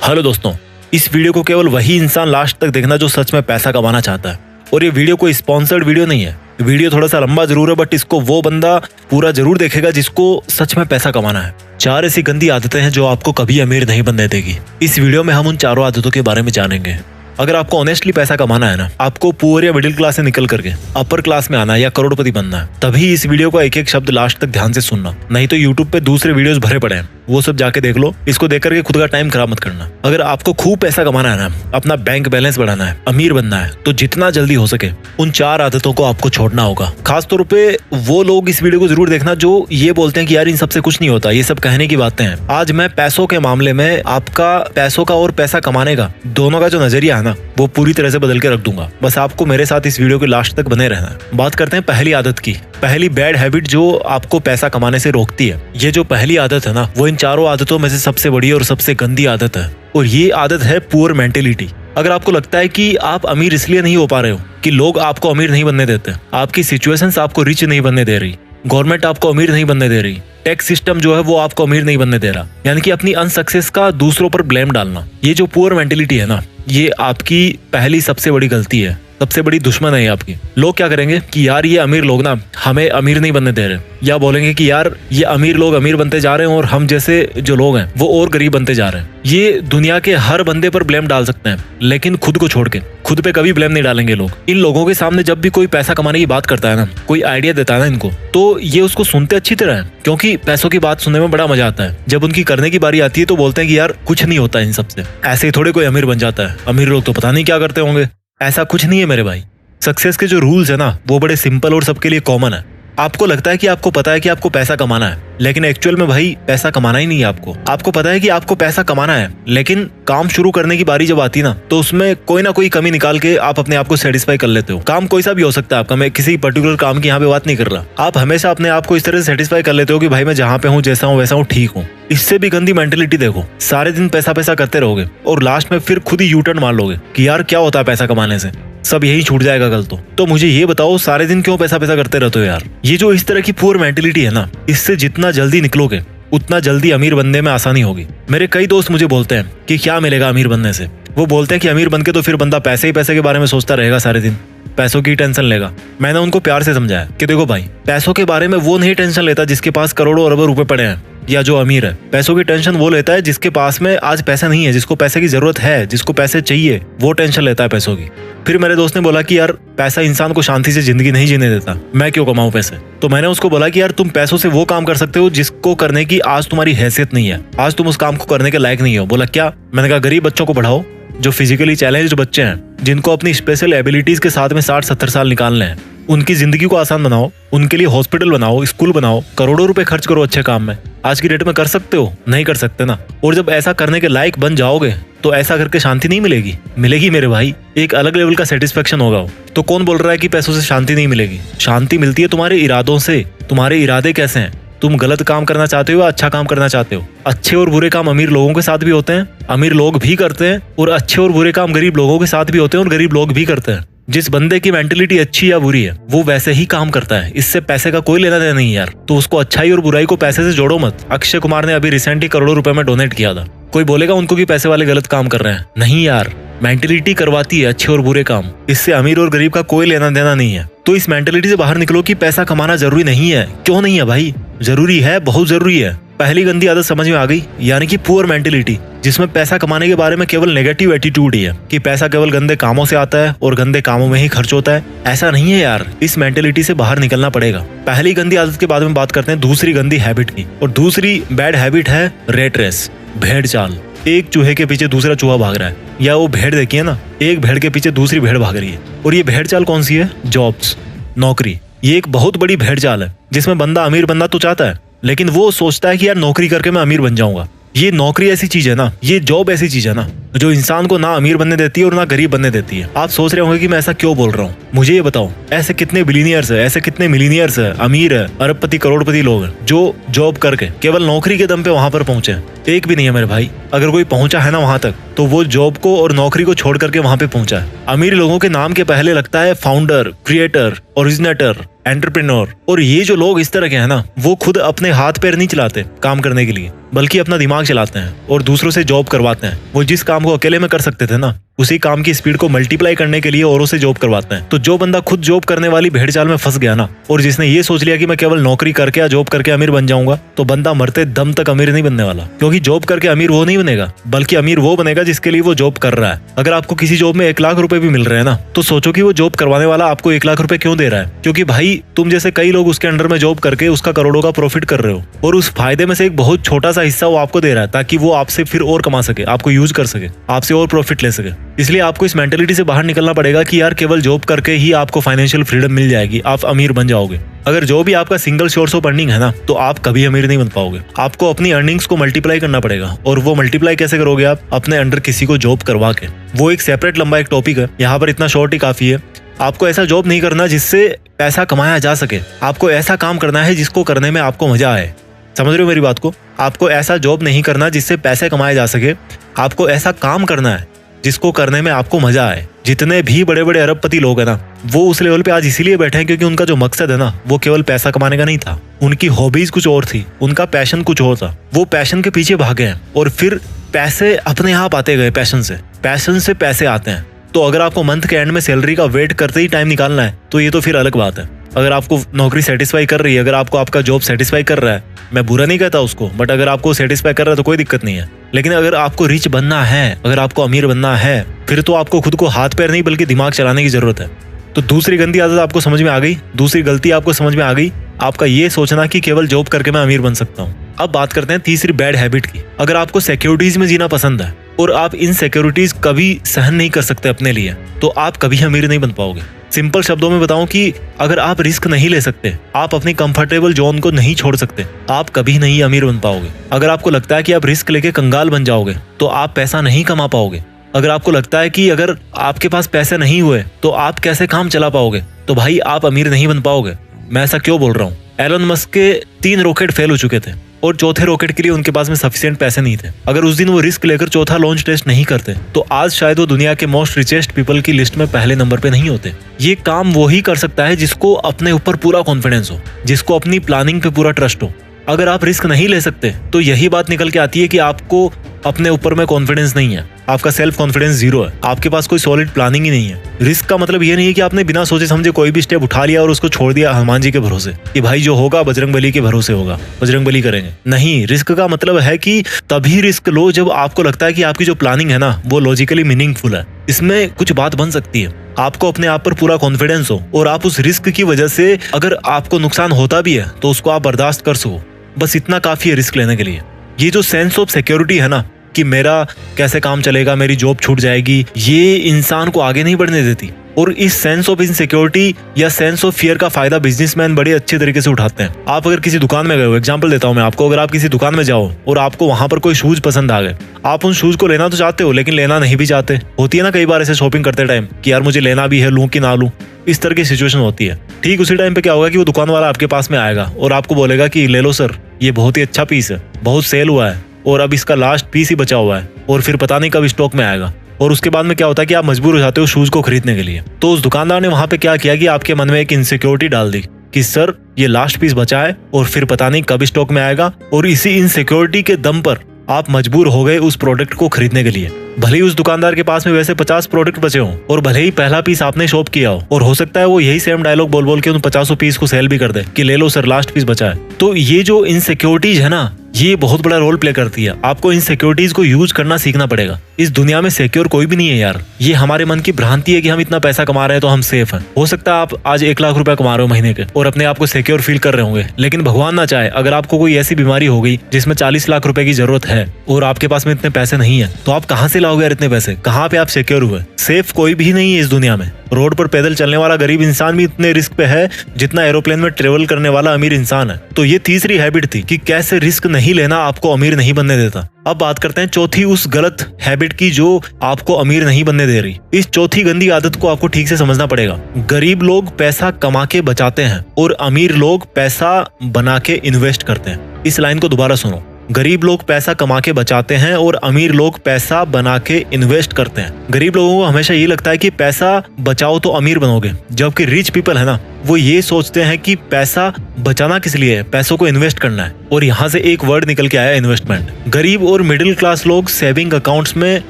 Hello दोस्तों, इस video को केवल वही इंसान लास्ट तक देखना जो सच में पैसा कमाना चाहता है। और ये वीडियो कोई स्पॉन्सर्ड वीडियो नहीं है। वीडियो थोड़ा सा लंबा जरूर है, बट इसको वो बंदा पूरा जरूर देखेगा जिसको सच में पैसा कमाना है। 4 ऐसी गंदी आदतें हैं जो आपको कभी अमीर नहीं बनने देगी। इस वीडियो में हम उन चारों आदतों के बारे में जानेंगे। अगर आपको ऑनेस्टली पैसा कमाना है ना, आपको पुअर या मिडिल क्लास से निकल करके अपर क्लास में आना है या करोड़पति बनना है, तभी इस वीडियो का एक एक शब्द लास्ट तक ध्यान से सुनना। नहीं तो यूट्यूब पे दूसरे वीडियोस भरे पड़े हैं, वो सब जाके देख लो। इसको देख करके खुद का टाइम खराब मत करना। अगर आपको खूब पैसा कमाना है ना, अपना बैंक बैलेंस बढ़ाना है, अमीर बनना है, तो जितना जल्दी हो सके उन 4 आदतों को आपको छोड़ना होगा। खासतौर पे वो लोग इस वीडियो को जरूर देखना जो ये बोलते हैं कि यार इन सबसे कुछ नहीं होता, ये सब कहने की बातें हैं। आज मैं पैसों के मामले में आपका पैसों का और पैसा कमाने का दोनों का जो नजरिया है ना, वो पूरी तरह से बदल के रख दूंगा। बस आपको मेरे साथ इस वीडियो के लास्ट तक बने रहना है। बात करते हैं पहली आदत की। पहली बैड हैबिट जो आपको पैसा कमाने से रोकती है। ये जो पहली आदत है ना, वो इन चारों आदतों में से सबसे बड़ी और सबसे गंदी आदत है। और ये आदत है पुअर मेंटेलिटी। अगर आपको लगता है कि आप अमीर इसलिए नहीं हो पा रहे हो कि लोग आपको अमीर नहीं बनने देते, आपकी सिचुएशंस आपको रिच नहीं बनने दे रही, गवर्नमेंट आपको अमीर नहीं बनने दे रही, टैक्स सिस्टम जो है वो आपको अमीर नहीं बनने दे रहा, यानी कि अपनी अनसक्सेस का दूसरों पर ब्लेम डालना, ये जो पुअर मेंटेलिटी है ना, ये आपकी पहली सबसे बड़ी गलती है, सबसे बड़ी दुश्मन है आपकी। लोग क्या करेंगे कि यार ये अमीर लोग ना हमें अमीर नहीं बनने दे रहे, या बोलेंगे कि यार ये अमीर लोग अमीर बनते जा रहे हैं और हम जैसे जो लोग हैं वो और गरीब बनते जा रहे हैं। ये दुनिया के हर बंदे पर ब्लेम डाल सकते हैं, लेकिन खुद को छोड़ के खुद पे कभी ब्लेम नहीं डालेंगे लोग। इन लोगों के सामने जब भी कोई पैसा कमाने की बात करता है ना, कोई आइडिया देता है ना इनको, तो ये उसको सुनते अच्छी तरह है, क्योंकि पैसों की बात सुनने में बड़ा मजा आता है। जब उनकी करने की बारी आती है तो बोलते हैं कि यार कुछ नहीं होता इन सबसे, ऐसे ही थोड़े कोई अमीर बन जाता है, अमीर लोग तो पता नहीं क्या करते होंगे। ऐसा कुछ नहीं है मेरे भाई। सक्सेस के जो रूल्स है ना, वो बड़े सिंपल और सबके लिए कॉमन है। आपको लगता है कि आपको पता है कि आपको पैसा कमाना है, लेकिन एक्चुअल में भाई पैसा कमाना ही नहीं है आपको। आपको पता है कि आपको पैसा कमाना है, लेकिन काम शुरू करने की बारी जब आती है ना, तो उसमें कोई ना कोई कमी निकाल के आप अपने आप को सेटिस्फाई कर लेते हो। काम कोई सा भी हो सकता है आपका, मैं किसी पर्टिकुलर काम की यहाँ पे बात नहीं कर रहा। आप हमेशा अपने आप को इस तरह से सेटिस्फाई कर लेते हो कि भाई मैं जहाँ पे हूँ, जैसा हूँ वैसा हूँ, ठीक हूँ। इससे भी गंदी मेंटेलिटी देखो, सारे दिन पैसा पैसा करते रहोगे और लास्ट में फिर खुद ही यू टर्न मार लोगे कि यार क्या होता है पैसा कमाने से, सब यही छूट जाएगा कल तो मुझे ये बताओ सारे दिन क्यों पैसा पैसा करते रहते हो यार। ये जो इस तरह की पुअर मेंटेलिटी है ना, इससे जितना जल्दी निकलोगे उतना जल्दी अमीर बनने में आसानी होगी। मेरे कई दोस्त मुझे बोलते हैं कि क्या मिलेगा अमीर बनने से। वो बोलते हैं कि अमीर बनके तो फिर बंदा पैसे ही पैसे के बारे में सोचता रहेगा, सारे दिन पैसों की टेंशन लेगा। मैंने उनको प्यार से समझाया कि देखो भाई, पैसों के बारे में वो नहीं टेंशन लेता जिसके पास करोड़ों अरबों रुपए पड़े हैं या जो अमीर है। पैसों की टेंशन वो लेता है जिसके पास में आज पैसा नहीं है, जिसको पैसे की जरूरत है, जिसको पैसे चाहिए, वो टेंशन लेता है पैसों की। फिर मेरे दोस्त ने बोला कि यार पैसा इंसान को शांति से जिंदगी नहीं जीने देता, मैं क्यों कमाऊं पैसे। तो मैंने उसको बोला कि यार तुम पैसों से वो काम कर सकते हो जिसको करने की आज तुम्हारी हैसियत नहीं है, आज तुम उस काम को करने के लायक नहीं हो। बोला क्या? मैंने कहा गरीब बच्चों को पढ़ाओ, जो फिजिकली चैलेंज्ड बच्चे हैं, जिनको अपनी स्पेशल एबिलिटीज के साथ में 60-70 साल निकालने हैं, उनकी जिंदगी को आसान बनाओ, उनके लिए हॉस्पिटल बनाओ, स्कूल बनाओ, करोड़ों रुपए खर्च करो अच्छे काम में। आज की डेट में कर सकते हो? नहीं कर सकते ना। और जब ऐसा करने के लायक बन जाओगे तो ऐसा करके शांति नहीं मिलेगी, मिलेगी मेरे भाई, एक अलग लेवल का सेटिस्फेक्शन होगा। तो कौन बोल रहा है कि पैसों से शांति नहीं मिलेगी? शांति मिलती है तुम्हारे इरादों से। तुम्हारे इरादे कैसे हैं? तुम गलत काम करना चाहते हो या अच्छा काम करना चाहते हो? अच्छे और बुरे काम अमीर लोगों के साथ भी होते हैं, अमीर लोग भी करते हैं, और अच्छे और बुरे काम गरीब लोगों के साथ भी होते हैं और गरीब लोग भी करते हैं। जिस बंदे की मेंटेलिटी अच्छी या बुरी है वो वैसे ही काम करता है, इससे पैसे का कोई लेना देना नहीं यार। तो उसको अच्छाई और बुराई को पैसे से जोड़ो मत। अक्षय कुमार ने अभी रिसेंटली करोड़ों रुपए में डोनेट किया था। कोई बोलेगा उनको कि पैसे वाले गलत काम कर रहे हैं? नहीं यार, मेंटेलिटी करवाती है अच्छे और बुरे काम, इससे अमीर और गरीब का कोई लेना देना नहीं है। तो इस मेंटेलिटी से बाहर निकलो कि पैसा कमाना जरूरी नहीं है। क्यों नहीं है भाई? जरूरी है, बहुत जरूरी है। पहली गंदी आदत समझ में आ गई, यानी कि पुअर मेंटेलिटी, जिसमें पैसा कमाने के बारे में केवल नेगेटिव एटीट्यूड ही है कि पैसा केवल गंदे कामों से आता है और गंदे कामों में ही खर्च होता है। ऐसा नहीं है यार, इस मेंटेलिटी से बाहर निकलना पड़ेगा। पहली गंदी आदत के बाद में बात करते हैं दूसरी गंदी हैबिट की, और दूसरी बैड हैबिट है रेट रेस, भेड़ चाल। एक चूहे के पीछे दूसरा चूहा भाग रहा है, या वो भेड़ देखिए ना, एक भेड़ के पीछे दूसरी भेड़ भाग रही है। और ये भेड़ चाल कौन सी है? जॉब्स, नौकरी। ये एक बहुत बड़ी भेड़ चाल है जिसमें बंदा अमीर बनना तो चाहता है, लेकिन वो सोचता है कि यार नौकरी करके मैं अमीर बन जाऊंगा। ये नौकरी ऐसी चीज है ना, ये जॉब ऐसी चीज है ना, जो इंसान को ना अमीर बनने देती है और ना गरीब बनने देती है। आप सोच रहे होंगे कि मैं ऐसा क्यों बोल रहा हूँ, मुझे ये बताओ, ऐसे कितने बिलियनियर्स है, ऐसे कितने मिलीनियर्स है, अमीर है, अरबपति करोड़पति लोग हैं जो जॉब करके केवल नौकरी के दम पे वहां पर पहुंचे। एक भी नहीं है मेरे भाई। अगर कोई पहुंचा है ना वहां तक, तो वो जॉब को और नौकरी को छोड़ करके वहां पे पहुंचा है। अमीर लोगों के नाम के पहले लगता है फाउंडर, क्रिएटर, ओरिजिनेटर, एंटरप्रेन्योर। और ये जो लोग इस तरह के हैं ना, वो खुद अपने हाथ पैर नहीं चलाते काम करने के लिए, बल्कि अपना दिमाग चलाते हैं और दूसरों से जॉब करवाते हैं। वो जिस काम को अकेले में कर सकते थे ना, उसी काम की स्पीड को मल्टीप्लाई करने के लिए औरों से जॉब करवाते हैं। तो जो बंदा खुद जॉब करने वाली भेड़ चाल में फंस गया ना, और जिसने ये सोच लिया कि मैं केवल नौकरी करके या जॉब करके अमीर बन जाऊंगा, तो बंदा मरते दम तक अमीर नहीं बनने वाला। क्योंकि जॉब करके अमीर वो नहीं बनेगा, बल्कि अमीर वो बनेगा जिसके लिए वो जॉब कर रहा है। अगर आपको किसी जॉब में 1 लाख रुपए भी मिल रहे हैं ना, तो सोचो कि वो जॉब करवाने वाला आपको 1 लाख रुपए क्यों दे रहा है। क्योंकि भाई तुम जैसे कई लोग उसके अंडर में जॉब करके उसका करोड़ों का प्रॉफिट कर रहे हो, और उस फायदे में से एक बहुत छोटा सा हिस्सा वो आपको दे रहा है, ताकि वो आपसे फिर और कमा सके, आपको यूज कर सके, आपसे और प्रॉफिट ले सके। इसलिए आपको इस मेंटेलिटी से बाहर निकलना पड़ेगा कि यार केवल जॉब करके ही आपको फाइनेंशियल फ्रीडम मिल जाएगी, आप अमीर बन जाओगे। अगर जो भी आपका सिंगल सोर्स ऑफ अर्निंग है ना, तो आप कभी अमीर नहीं बन पाओगे। आपको अपनी अर्निंग्स को मल्टीप्लाई करना पड़ेगा। और वो मल्टीप्लाई कैसे करोगे आप? अपने अंडर किसी को जॉब करवा के। वो एक सेपरेट लंबा एक टॉपिक है, यहाँ पर इतना शॉर्ट ही काफी है। आपको ऐसा जॉब नहीं करना जिससे पैसा कमाया जा सके, आपको ऐसा काम करना है जिसको करने में आपको मजा आए। समझ रहे हो मेरी बात को? आपको ऐसा जॉब नहीं करना जिससे पैसे कमाए जा सके, आपको ऐसा काम करना है जिसको करने में आपको मजा आए। जितने भी बड़े बड़े अरबपति लोग हैं ना, वो उस लेवल पे आज इसीलिए बैठे हैं क्योंकि उनका जो मकसद है ना, वो केवल पैसा कमाने का नहीं था। उनकी हॉबीज कुछ और थी, उनका पैशन कुछ और था। वो पैशन के पीछे भागे हैं और फिर पैसे अपने आप आते गए। पैशन से पैसे आते हैं। तो अगर आपको मंथ के एंड में सैलरी का वेट करते ही टाइम निकालना है, तो ये तो फिर अलग बात है। अगर आपको नौकरी सेटिस्फाई कर रही है, अगर आपको आपका जॉब सेटिस्फाई कर रहा है, मैं बुरा नहीं कहता उसको, बट अगर आपको सेटिस्फाई कर रहा है तो कोई दिक्कत नहीं है। लेकिन अगर आपको रिच बनना है, अगर आपको अमीर बनना है, फिर तो आपको खुद को हाथ पैर नहीं बल्कि दिमाग चलाने की जरूरत है। तो दूसरी गंदी आदत आपको समझ में आ गई, दूसरी गलती आपको समझ में आ गई, आपका ये सोचना कि केवल जॉब करके मैं अमीर बन सकता हूँ। अब बात करते हैं तीसरी बैड हैबिट की। अगर आपको सिक्योरिटीज में जीना पसंद है और आप इन सिक्योरिटीज कभी सहन नहीं कर सकते अपने लिए, तो आप कभी अमीर नहीं बन पाओगे। सिंपल शब्दों में बताऊं कि अगर आप रिस्क नहीं ले सकते, आप अपनी कंफर्टेबल जोन को नहीं छोड़ सकते, आप कभी नहीं अमीर बन पाओगे। अगर आपको लगता है कि आप रिस्क लेके कंगाल बन जाओगे, तो आप पैसा नहीं कमा पाओगे। अगर आपको लगता है कि अगर आपके पास पैसे नहीं हुए तो आप कैसे काम चला पाओगे, तो भाई आप अमीर नहीं बन पाओगे। मैं ऐसा क्यों बोल रहा हूँ? एलन मस्क के 3 रॉकेट फेल हो चुके थे और चौथे रॉकेट के लिए उनके पास में सफिशिएंट पैसे नहीं थे। अगर उस दिन वो रिस्क लेकर चौथा लॉन्च टेस्ट नहीं करते, तो आज शायद वो दुनिया के मोस्ट रिचेस्ट पीपल की लिस्ट में पहले नंबर पे नहीं होते। ये काम वो ही कर सकता है जिसको अपने ऊपर पूरा कॉन्फिडेंस हो, जिसको अपनी प्लानिंग पे पूरा ट्रस्ट हो। अगर आप रिस्क नहीं ले सकते, तो यही बात निकल के आती है कि आपको अपने ऊपर में कॉन्फिडेंस नहीं है, आपका सेल्फ कॉन्फिडेंस 0 है, आपके पास कोई सॉलिड प्लानिंग ही नहीं है। रिस्क का मतलब ये नहीं है कि आपने बिना सोचे समझे कोई भी स्टेप उठा लिया और उसको छोड़ दिया हनुमान जी के भरोसे कि भाई जो होगा बजरंगबली के भरोसे होगा, बजरंगबली करेंगे। नहीं, रिस्क का मतलब है कि तभी रिस्क लो जब आपको लगता है कि आपकी जो प्लानिंग है ना, वो लॉजिकली मीनिंगफुल है, इसमें कुछ बात बन सकती है, आपको अपने आप पर पूरा कॉन्फिडेंस हो और आप उस रिस्क की वजह से अगर आपको नुकसान होता भी है तो उसको आप बर्दाश्त कर सको। बस इतना काफी है रिस्क लेने के लिए। ये जो सेंस ऑफ सिक्योरिटी है ना, कि मेरा कैसे काम चलेगा, मेरी जॉब छूट जाएगी, ये इंसान को आगे नहीं बढ़ने देती। और इस सेंस ऑफ इनसिक्योरिटी या सेंस ऑफ फियर का फायदा बिजनेसमैन बड़े अच्छे तरीके से उठाते हैं। आप अगर किसी दुकान में गए हो, एग्जांपल देता हूं मैं आपको, अगर आप किसी दुकान में जाओ और आपको वहां पर कोई शूज पसंद आ गए, आप उन शूज को लेना तो चाहते हो लेकिन लेना नहीं भी चाहते। होती है ना कई बार ऐसे शॉपिंग करते टाइम कि यार मुझे लेना भी है, लूं कि ना लूं, इस तरह की सिचुएशन होती है। ठीक उसी टाइम पे क्या होगा कि वो दुकान वाला आपके पास में आएगा और आपको बोलेगा कि ले लो सर, ये बहुत ही अच्छा पीस है, बहुत सेल हुआ है और अब इसका लास्ट पीस ही बचा हुआ है और फिर पता नहीं कब स्टॉक में आएगा। और उसके बाद में क्या होता है कि आप मजबूर हो जाते हो शूज को खरीदने के लिए। तो उस दुकानदार ने वहां पे क्या किया कि आपके मन में एक इनसिक्योरिटी डाल दी कि सर ये लास्ट पीस बचा है और फिर पता नहीं कब स्टॉक में आएगा, और इसी इनसिक्योरिटी के दम पर आप मजबूर हो गए उस प्रोडक्ट को खरीदने के लिए। भले ही उस दुकानदार के पास में वैसे 50 प्रोडक्ट बचे हों और भले ही पहला पीस आपने शॉप किया हो, और हो सकता है वो यही सेम डायलॉग बोल बोल के उन 50 पीस को सेल भी कर दे कि ले लो सर लास्ट पीस बचा है। तो ये जो इनसिक्योरिटीज है ना, ये बहुत बड़ा रोल प्ले करती है। आपको इन सिक्योरिटीज को यूज करना सीखना पड़ेगा। इस दुनिया में सिक्योर कोई भी नहीं है यार। ये हमारे मन की भ्रांति है कि हम इतना पैसा कमा रहे हैं तो हम सेफ हैं। हो सकता है आप आज 1 लाख रुपए कमा रहे हो महीने के और अपने आप को सिक्योर फील कर रहे होंगे, लेकिन भगवान ना चाहे अगर आपको कोई ऐसी बीमारी हो गई जिसमें 40 लाख रुपए की जरूरत है और आपके पास में इतने पैसे नहीं है, तो आप कहाँ से लाओगे यार इतने पैसे? कहाँ पे आप सिक्योर हुए? सेफ कोई भी नहीं है इस दुनिया में। रोड पर पैदल चलने वाला गरीब इंसान भी इतने रिस्क पे है जितना एरोप्लेन में ट्रेवल करने वाला अमीर इंसान है। तो ये तीसरी हैबिट थी कि कैसे रिस्क नहीं लेना आपको अमीर नहीं बनने देता। अब बात करते हैं चौथी उस गलत हैबिट की जो आपको अमीर नहीं बनने दे रही। इस चौथी गंदी आदत को आपको ठीक से समझना पड़ेगा। गरीब लोग पैसा कमा के बचाते हैं और अमीर लोग पैसा बना के इन्वेस्ट करते हैं। इस लाइन को दोबारा सुनो, गरीब लोग पैसा कमा के बचाते हैं और अमीर लोग पैसा बना के इन्वेस्ट करते हैं। गरीब लोगों को हमेशा ये लगता है कि पैसा बचाओ तो अमीर बनोगे, जबकि रिच पीपल है ना, वो ये सोचते हैं कि पैसा बचाना किस लिए है, पैसों को इन्वेस्ट करना है। और यहाँ से एक वर्ड निकल के आया, इन्वेस्टमेंट। गरीब और मिडिल क्लास लोग सेविंग अकाउंट्स में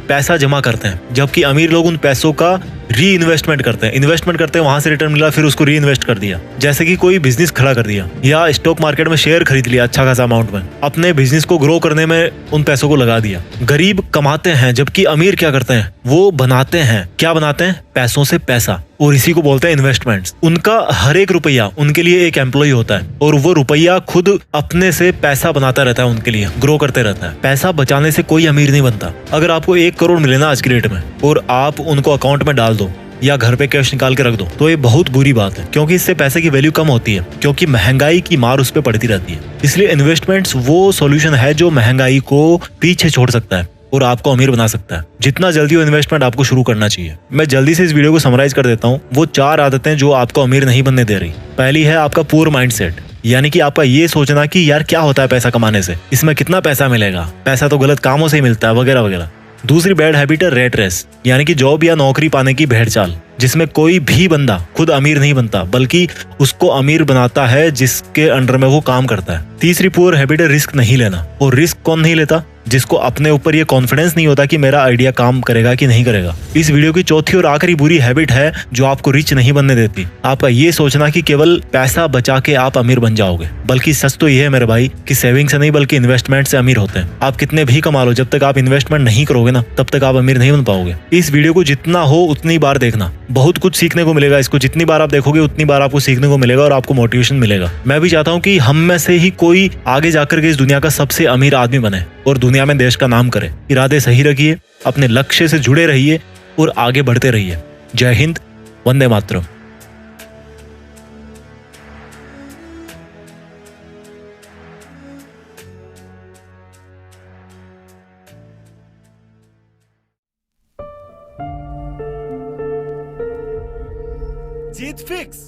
पैसा जमा करते हैं, जबकि अमीर लोग उन पैसों का री इन्वेस्टमेंट करते हैं। इन्वेस्टमेंट करते हैं, वहां से रिटर्न मिला, फिर उसको री इन्वेस्ट कर दिया। जैसे कि कोई बिजनेस खड़ा कर दिया या स्टॉक मार्केट में शेयर खरीद लिया अच्छा खासा अमाउंट में, अपने बिजनेस को ग्रो करने में उन पैसों को लगा दिया। गरीब कमाते हैं, जबकि अमीर क्या करते हैं, वो बनाते हैं। क्या बनाते हैं? पैसों से पैसा, और इसी को बोलते हैं इन्वेस्टमेंट्स। उनका हर एक रुपया उनके लिए एक एम्प्लॉय होता है और वो रुपया खुद अपने से पैसा बनाता रहता है, उनके लिए ग्रो करते रहता है। पैसा बचाने से कोई अमीर नहीं बनता। अगर आपको 1 करोड़ मिले ना आज की डेट में और आप उनको अकाउंट में डाल दो या घर पे कैश निकाल के रख दो, तो ये बहुत बुरी बात है, क्योंकि इससे पैसे की वैल्यू कम होती है, क्योंकि महंगाई की मार उस पर पड़ती रहती है। इसलिए इन्वेस्टमेंट्स वो सॉल्यूशन है जो महंगाई को पीछे छोड़ सकता है और आपको अमीर बना सकता है। जितना जल्दी हो इन्वेस्टमेंट आपको शुरू करना चाहिए। मैं जल्दी से इस वीडियो को समराइज कर देता हूँ। वो 4 आदतें जो आपको अमीर नहीं बनने दे रही। पहली है आपका पुअर माइंडसेट, यानी कि आपका ये सोचना कि यार क्या होता है पैसा कमाने से, इसमें कितना पैसा मिलेगा, पैसा तो गलत कामों से ही मिलता है, वगैरह वगैरह। दूसरी बैड हैबिट है रेट रेस, यानी कि जॉब या नौकरी पाने की भेड़ चाल, जिसमें कोई भी बंदा खुद अमीर नहीं बनता, बल्कि उसको अमीर बनाता है जिसके अंडर में वो काम करता है। तीसरी पुअर हैबिट है रिस्क नहीं लेना। और रिस्क कौन नहीं लेता? जिसको अपने ऊपर ये कॉन्फिडेंस नहीं होता कि मेरा आइडिया काम करेगा कि नहीं करेगा। इस वीडियो की चौथी और आखिरी बुरी हैबिट है जो आपको रिच नहीं बनने देती, आपका ये सोचना कि केवल पैसा बचा के आप अमीर बन जाओगे। बल्कि सच तो ये है मेरे भाई कि सेविंग से नहीं बल्कि इन्वेस्टमेंट से अमीर होते हैं। आप कितने भी कमा लो, जब तक आप इन्वेस्टमेंट नहीं करोगे ना, तब तक आप अमीर नहीं बन पाओगे। इस वीडियो को जितना हो उतनी बार देखना, बहुत कुछ सीखने को मिलेगा। इसको जितनी बार आप देखोगे उतनी बार आपको सीखने को मिलेगा और आपको मोटिवेशन मिलेगा। मैं भी चाहता हूँ कि हम में से ही कोई आगे जाकर के इस दुनिया का सबसे अमीर आदमी बने और दुनिया में देश का नाम करे। इरादे सही रखिए, अपने लक्ष्य से जुड़े रहिए और आगे बढ़ते रहिए। जय हिंद, वंदे मातरम। जीत फिक्स।